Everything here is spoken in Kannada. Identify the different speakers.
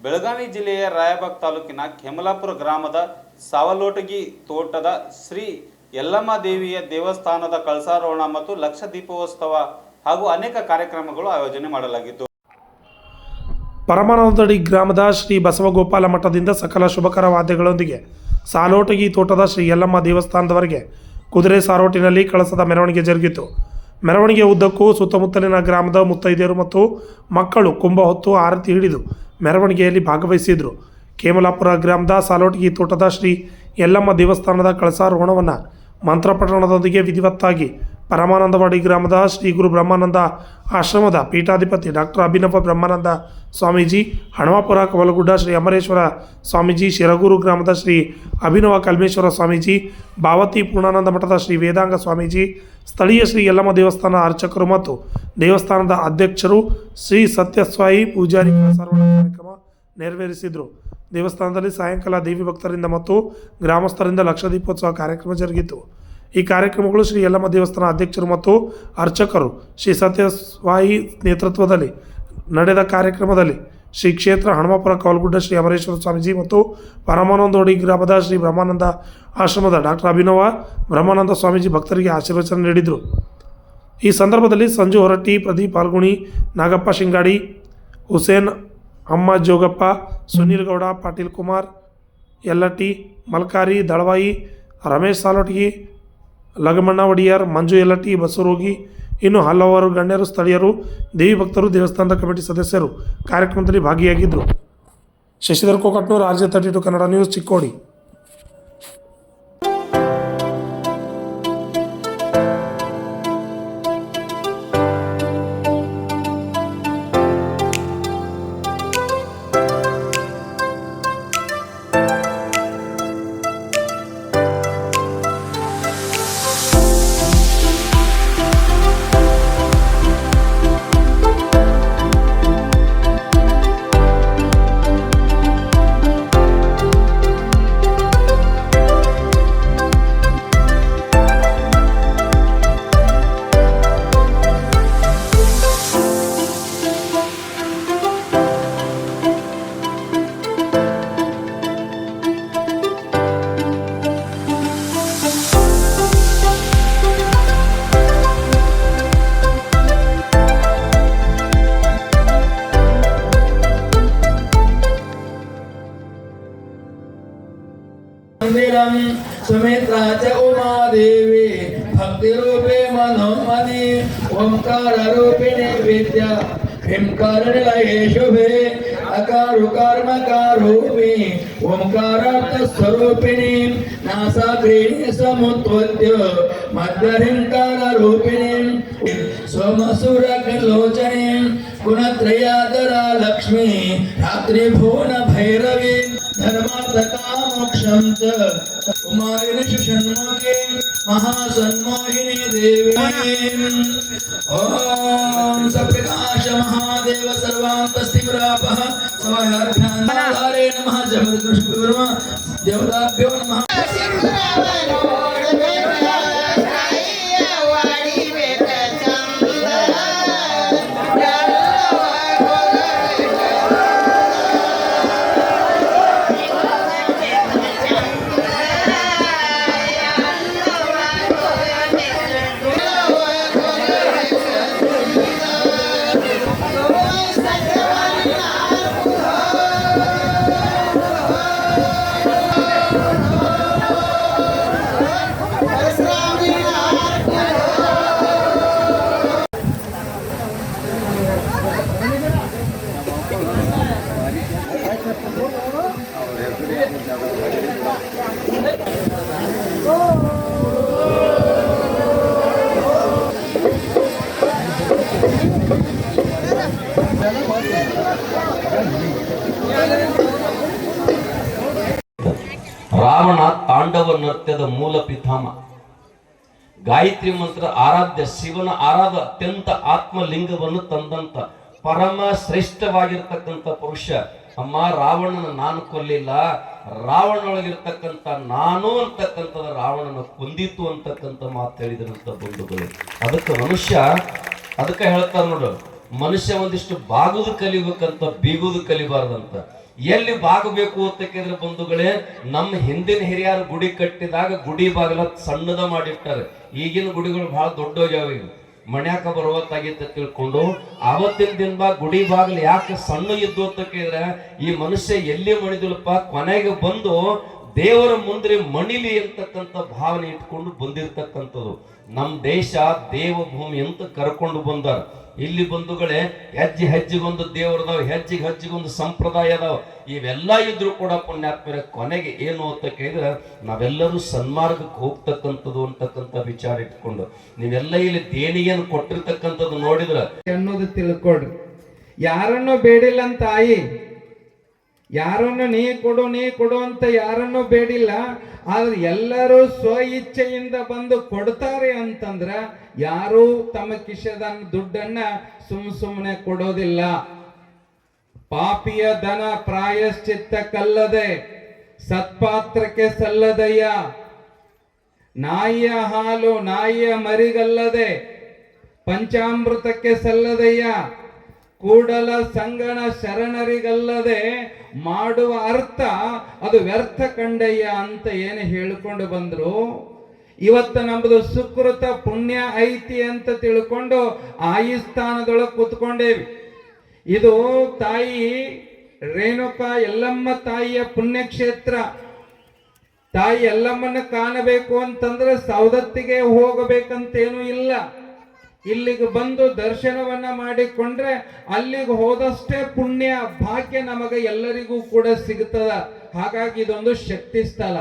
Speaker 1: ಬೆಳಗಾವಿ ಜಿಲ್ಲೆಯ ರಾಯಬಾಗ್ ತಾಲೂಕಿನ ಕೆಮಲಾಪುರ ಗ್ರಾಮದ ಸಾವಲೋಟಗಿ ತೋಟದ ಶ್ರೀ ಯಲ್ಲಮ್ಮ ದೇವಿಯ ದೇವಸ್ಥಾನದ ಕಳಸಾರೋಹಣ ಮತ್ತು ಲಕ್ಷ ದೀಪೋತ್ಸವ ಹಾಗೂ ಅನೇಕ ಕಾರ್ಯಕ್ರಮಗಳು ಆಯೋಜನೆ ಮಾಡಲಾಗಿತ್ತು.
Speaker 2: ಪರಮಾನಂದಡಿ ಗ್ರಾಮದ ಶ್ರೀ ಬಸವಗೋಪಾಲ ಮಠದಿಂದ ಸಕಲ ಶುಭಕರ ವಾದ್ಯಗಳೊಂದಿಗೆ ಸಾಲೋಟಗಿ ತೋಟದ ಶ್ರೀ ಯಲ್ಲಮ್ಮ ದೇವಸ್ಥಾನದವರೆಗೆ ಕುದುರೆ ಸಾರೋಟಿನಲ್ಲಿ ಕಳಸದ ಮೆರವಣಿಗೆ ಜರುಗಿತು. ಮೆರವಣಿಗೆ ಉದ್ದಕ್ಕೂ ಸುತ್ತಮುತ್ತಲಿನ ಗ್ರಾಮದ ಮುತ್ತೈದೆಯರು ಮತ್ತು ಮಕ್ಕಳು ಕುಂಭ ಹೊತ್ತು ಆರತಿ ಹಿಡಿದು ಮೆರವಣಿಗೆಯಲ್ಲಿ ಭಾಗವಹಿಸಿದರು. ಕೆಮಲಾಪುರ ಗ್ರಾಮದ ಸಾಲೋಟಗಿ ತೋಟದ ಶ್ರೀ ಯಲ್ಲಮ್ಮ ದೇವಸ್ಥಾನದ ಕಳಸಾರೋಹಣವನ್ನು ಮಂತ್ರಪಠಣದೊಂದಿಗೆ ವಿಧಿವತ್ತಾಗಿ ಪರಮಾನಂದವಾಡಿ ಗ್ರಾಮದ ಶ್ರೀ ಗುರು ಬ್ರಹ್ಮಾನಂದ ಆಶ್ರಮದ ಪೀಠಾಧಿಪತಿ ಡಾಕ್ಟರ್ ಅಭಿನವ ಬ್ರಹ್ಮಾನಂದ ಸ್ವಾಮೀಜಿ, ಹಣವಾಪುರ ಕವಲಗುಡ್ಡ ಶ್ರೀ ಅಮರೇಶ್ವರ ಸ್ವಾಮೀಜಿ, ಶಿರಗೂರು ಗ್ರಾಮದ ಶ್ರೀ ಅಭಿನವ ಕಲ್ಮೇಶ್ವರ ಸ್ವಾಮೀಜಿ, ಬಾವತಿ ಪೂರ್ಣಾನಂದ ಮಠದ ಶ್ರೀ ವೇದಾಂಗ ಸ್ವಾಮೀಜಿ, ಸ್ಥಳೀಯ ಶ್ರೀ ಯಲ್ಲಮ್ಮ ದೇವಸ್ಥಾನ ಅರ್ಚಕರು ಮತ್ತು ದೇವಸ್ಥಾನದ ಅಧ್ಯಕ್ಷರು ಶ್ರೀ ಸತ್ಯಸ್ವಾಯಿ ಪೂಜಾರಿ ಕಳಸಾರೋಹಣ ಕಾರ್ಯಕ್ರಮ ನೆರವೇರಿಸಿದರು. ದೇವಸ್ಥಾನದಲ್ಲಿ ಸಾಯಂಕಾಲ ದೇವಿ ಭಕ್ತರಿಂದ ಮತ್ತು ಗ್ರಾಮಸ್ಥರಿಂದ ಲಕ್ಷ ದೀಪೋತ್ಸವ ಕಾರ್ಯಕ್ರಮ ಜರುಗಿತು. ಈ ಕಾರ್ಯಕ್ರಮಗಳು ಶ್ರೀ ಯಲ್ಲಮ್ಮ ದೇವಸ್ಥಾನ ಅಧ್ಯಕ್ಷರು ಮತ್ತು ಅರ್ಚಕರು ಶ್ರೀ ಸತ್ಯಸ್ವಾಯಿ ನೇತೃತ್ವದಲ್ಲಿ ನಡೆದ ಕಾರ್ಯಕ್ರಮದಲ್ಲಿ ಶ್ರೀ ಕ್ಷೇತ್ರ ಹಣಮಾಪುರ ಕವಲಗುಡ್ಡ ಶ್ರೀ ಅಮರೇಶ್ವರ ಸ್ವಾಮೀಜಿ ಮತ್ತು ಪರಮಾನಂದೋಡಿ ಗ್ರಾಮದ ಶ್ರೀ ಬ್ರಹ್ಮಾನಂದ ಆಶ್ರಮದ ಡಾಕ್ಟರ್ ಅಭಿನವ ಬ್ರಹ್ಮಾನಂದ ಸ್ವಾಮೀಜಿ ಭಕ್ತರಿಗೆ ಆಶೀರ್ವಚನ ನೀಡಿದರು. ಈ ಸಂದರ್ಭದಲ್ಲಿ ಸಂಜು ಹೊರಟ್ಟಿ, ಪ್ರದೀಪ್ ಪಾಲ್ಗುಣಿ, ನಾಗಪ್ಪ ಶಿಂಗಾಡಿ, ಹುಸೇನ್ ಅಮ್ಮ ಜೋಗಪ್ಪ, ಸುನೀಲ್ ಗೌಡ, ಪಾಟೀಲ್ ಕುಮಾರ್ ಯಲ್ಲಟ್ಟಿ, ಮಲ್ಕಾರಿ ದಳವಾಯಿ, ರಮೇಶ್ ಸಾಲೋಟಗಿ, ಲಗಮಣ್ಣ ಒಡಿಯಾರ್, ಮಂಜು ಯಲ್ಲಟ್ಟಿ, ಬಸವರೋಗಿ, ಇನ್ನು ಹಲವಾರು ಗಣ್ಯರು, ಸ್ಥಳೀಯರು, ದೇವಿ ಭಕ್ತರು, ದೇವಸ್ಥಾನದ ಕಮಿಟಿ ಸದಸ್ಯರು ಕಾರ್ಯಕ್ರಮದಲ್ಲಿ ಭಾಗಿಯಾಗಿದ್ದರು. Shashidhar Kokatnur, RJ32 Kannada news, Chikkodi.
Speaker 3: सुमित्रा च उमा देवी भक्ति रूपे मनोमणि ओंकार रूपिणी विद्या हिमकार निलये शुभे अकारुकार मकारूपी ओंकारार्थ स्वरूपिणी नासाग्रेणी समुत्पद्य मध्य हिंकार रूपिणी सोमसुर लोचनी गुणत्रयादरा लक्ष्मी रात्रि भुवन भैरवी धर्मार्थका मोक्षं च कुमारिणी षण्मुखे महासन्मोहिनी देवी ओम सप्रकाश महादेव सर्वान्तस्तिपुरापः स्वाहाभ्यान्तारे नमः जगद्गुरुर्मा देवताभ्यो नमः.
Speaker 4: ರಾವಣ ತಾಂಡವ ನೃತ್ಯದ ಮೂಲ ಪಿತಾಮಹ, ಗಾಯತ್ರಿ ಮಂತ್ರ ಆರಾಧ್ಯ ಶಿವನ ಆರಾಧ ಅತ್ಯಂತ ಆತ್ಮಲಿಂಗವನ್ನು ತಂದಂತ ಪರಮ ಶ್ರೇಷ್ಠವಾಗಿರ್ತಕ್ಕಂಥ ಪುರುಷ. ಅಮ್ಮ, ರಾವಣನ ನಾನು ಕೊಲ್ಲಿಲ್ಲ, ರಾವಣನೊಳಗಿರ್ತಕ್ಕಂಥ ನಾನು ಅಂತಕ್ಕಂಥದ ರಾವಣನ ಕೊಂದಿತ್ತು ಅಂತಕ್ಕಂಥ ಮಾತು ಹೇಳಿದ್ರಂತ ಬಂಧುಗಳು. ಅದಕ್ಕೆ ಮನುಷ್ಯ ಅದಕ್ಕೆ ಹೇಳ್ತಾರ ನೋಡು, ಮನುಷ್ಯ ಒಂದಿಷ್ಟು ಬಾಗುದು ಕಲಿಬೇಕಂತ ಬೀಗುದು ಕಲಿಬಾರ್ದಂತ. ಎಲ್ಲಿ ಬಾಗಬೇಕು ಅಂತಕ್ಕಿದ್ರೆ ಬಂಧುಗಳೇ, ನಮ್ಮ ಹಿಂದಿನ ಹಿರಿಯರು ಗುಡಿ ಕಟ್ಟಿದಾಗ ಗುಡಿ ಬಾಗಿಲ ಸಣ್ಣದ ಮಾಡಿರ್ತಾರೆ. ಈಗಿನ ಗುಡಿಗಳು ಬಹಳ ದೊಡ್ಡೋಗ್ಯಾವ. ಈಗ ಮಣ್ಯಾಕ ಬರುವತ್ತಾಗಿತ್ತು ತಿಳ್ಕೊಂಡು ಆವತ್ತಿನ ದಿನ ಗುಡಿ ಬಾಗಿಲು ಯಾಕೆ ಸಣ್ಣ ಇದ್ದು ಅಂತ ಕೇಳಿದ್ರೆ, ಈ ಮನುಷ್ಯ ಎಲ್ಲಿ ಮಣಿದಿಲ್ಲಪ್ಪ, ಕೊನೆಗೆ ಬಂದು ದೇವರ ಮುಂದೆ ಮಣಿಲಿ ಅಂತಕ್ಕಂಥ ಭಾವನೆ ಇಟ್ಕೊಂಡು ಬಂದಿರತಕ್ಕಂಥದ್ದು. ನಮ್ಮ ದೇಶ ದೇವಭೂಮಿ ಅಂತ ಕರ್ಕೊಂಡು ಬಂದಾರ. ಇಲ್ಲಿ ಬಂಧುಗಳೇ, ಹೆಜ್ಜೆ ಹೆಜ್ಜೆಗೊಂದು ದೇವರದಾವ್, ಹೆಜ್ಜೆಗೆ ಹೆಜ್ಜೆಗೊಂದು ಸಂಪ್ರದಾಯ ಅದಾವ. ಇವೆಲ್ಲ ಇದ್ರು ಕೂಡ ಪುಣ್ಯಾತ್ಮರ ಕೊನೆಗೆ ಏನು ಅಂತ ಕೇಳಿದ್ರೆ, ನಾವೆಲ್ಲರೂ ಸನ್ಮಾರ್ಗಕ್ಕೆ ಹೋಗ್ತಕ್ಕಂಥದ್ದು ಅಂತಕ್ಕಂಥ ವಿಚಾರ ಇಟ್ಕೊಂಡು ನೀವೆಲ್ಲ ಇಲ್ಲಿ ದೇಣಿಗೆಯನ್ನು ಕೊಟ್ಟಿರ್ತಕ್ಕಂಥದ್ದು ನೋಡಿದ್ರ
Speaker 5: ಅನ್ನೋದು ತಿಳ್ಕೊಡ್ರಿ. ಯಾರನ್ನೂ ಬೇಡಿಲ್ಲ ಅಂತ ತಾಯಿ, ಯಾರನ್ನು ನೀ ಕೊಡು ಅಂತ ಯಾರನ್ನೂ ಬೇಡಿಲ್ಲ. ಆದ್ರೆ ಎಲ್ಲರೂ ಸ್ವ ಇಚ್ಛೆಯಿಂದ ಬಂದು ಕೊಡ್ತಾರೆ ಅಂತಂದ್ರ ಯಾರು ತಮ್ಮ ಕಿಶದ ದುಡ್ಡನ್ನ ಸುಮ್ಮನೆ ಕೊಡೋದಿಲ್ಲ. ಪಾಪಿಯ ಧನ ಪ್ರಾಯಶ್ಚಿತ್ತ ಕಲ್ಲದೆ ಸತ್ಪಾತ್ರಕ್ಕೆ ಸಲ್ಲದಯ್ಯ. ನಾಯಿಯ ಹಾಲು ನಾಯಿಯ ಮರಿಗಲ್ಲದೆ ಪಂಚಾಮೃತಕ್ಕೆ ಸಲ್ಲದಯ್ಯ. ಕೂಡಲ ಸಂಗಣ ಶರಣರಿಗಲ್ಲದೆ ಮಾಡುವ ಅರ್ಥ ಅದು ವ್ಯರ್ಥ ಕಂಡಯ್ಯ ಅಂತ ಏನು ಹೇಳಿಕೊಂಡು ಬಂದ್ರು. ಇವತ್ತು ನಮ್ಮದು ಸುಕೃತ ಪುಣ್ಯ ಐತಿ ಅಂತ ತಿಳ್ಕೊಂಡು ಆಯಿ ಸ್ಥಾನದೊಳಗೆ ಕೂತ್ಕೊಂಡೇವಿ. ಇದು ತಾಯಿ ರೇಣುಕಾ ಯಲ್ಲಮ್ಮ ತಾಯಿಯ ಪುಣ್ಯಕ್ಷೇತ್ರ. ತಾಯಿ ಯಲ್ಲಮ್ಮನ ಕಾಣಬೇಕು ಅಂತಂದ್ರೆ ಸವದತ್ತಿಗೆ ಹೋಗಬೇಕಂತೇನು ಇಲ್ಲ. ಇಲ್ಲಿಗೆ ಬಂದು ದರ್ಶನವನ್ನ ಮಾಡಿಕೊಂಡ್ರೆ ಅಲ್ಲಿಗೆ ಹೋದಷ್ಟೇ ಪುಣ್ಯ ಭಾಗ್ಯ ನಮಗೆ ಎಲ್ಲರಿಗೂ ಕೂಡ ಸಿಗುತ್ತದ. ಹಾಗಾಗಿ ಇದೊಂದು ಶಕ್ತಿ ಸ್ಥಳ.